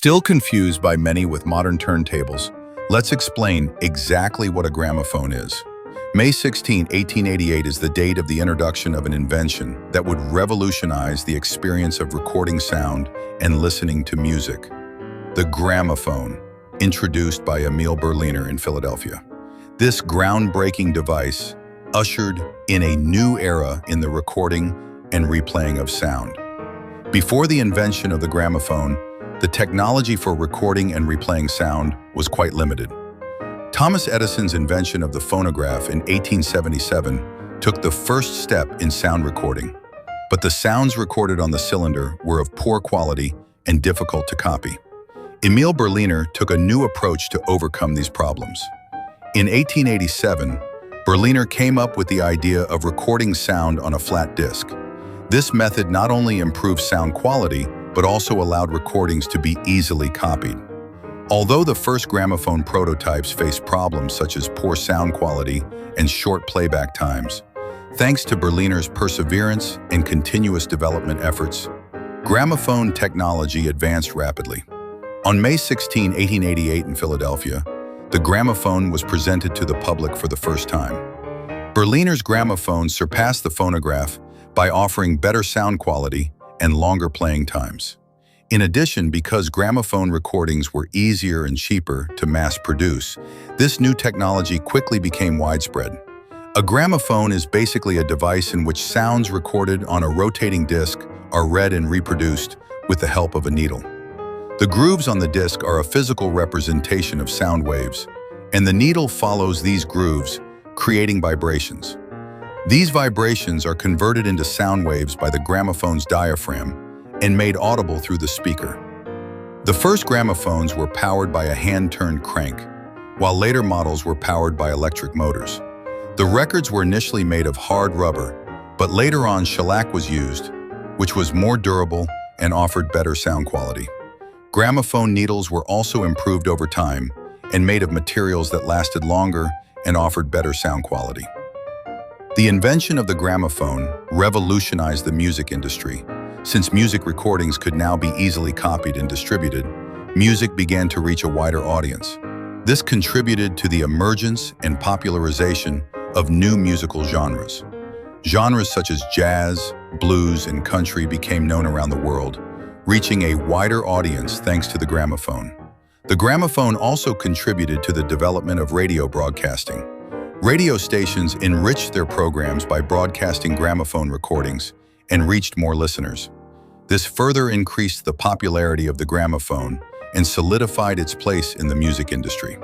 Still confused by many with modern turntables, let's explain exactly what a gramophone is. May 16, 1888 is the date of the introduction of an invention that would revolutionize the experience of recording sound and listening to music. The gramophone, introduced by Emil Berliner in Philadelphia. This groundbreaking device ushered in a new era in the recording and replaying of sound. Before the invention of the gramophone, the technology for recording and replaying sound was quite limited. Thomas Edison's invention of the phonograph in 1877 took the first step in sound recording, but the sounds recorded on the cylinder were of poor quality and difficult to copy. Emil Berliner took a new approach to overcome these problems. In 1887, Berliner came up with the idea of recording sound on a flat disc. This method not only improved sound quality, but also allowed recordings to be easily copied. Although the first gramophone prototypes faced problems such as poor sound quality and short playback times, thanks to Berliner's perseverance and continuous development efforts, gramophone technology advanced rapidly. On May 16, 1888 in Philadelphia, the gramophone was presented to the public for the first time. Berliner's gramophone surpassed the phonograph by offering better sound quality and longer playing times. In addition, because gramophone recordings were easier and cheaper to mass produce, this new technology quickly became widespread. A gramophone is basically a device in which sounds recorded on a rotating disc are read and reproduced with the help of a needle. The grooves on the disc are a physical representation of sound waves, and the needle follows these grooves, creating vibrations. These vibrations are converted into sound waves by the gramophone's diaphragm and made audible through the speaker. The first gramophones were powered by a hand-turned crank, while later models were powered by electric motors. The records were initially made of hard rubber, but later on shellac was used, which was more durable and offered better sound quality. Gramophone needles were also improved over time and made of materials that lasted longer and offered better sound quality. The invention of the gramophone revolutionized the music industry. Since music recordings could now be easily copied and distributed, music began to reach a wider audience. This contributed to the emergence and popularization of new musical genres. Genres such as jazz, blues, and country became known around the world, reaching a wider audience thanks to the gramophone. The gramophone also contributed to the development of radio broadcasting. Radio stations enriched their programs by broadcasting gramophone recordings and reached more listeners. This further increased the popularity of the gramophone and solidified its place in the music industry.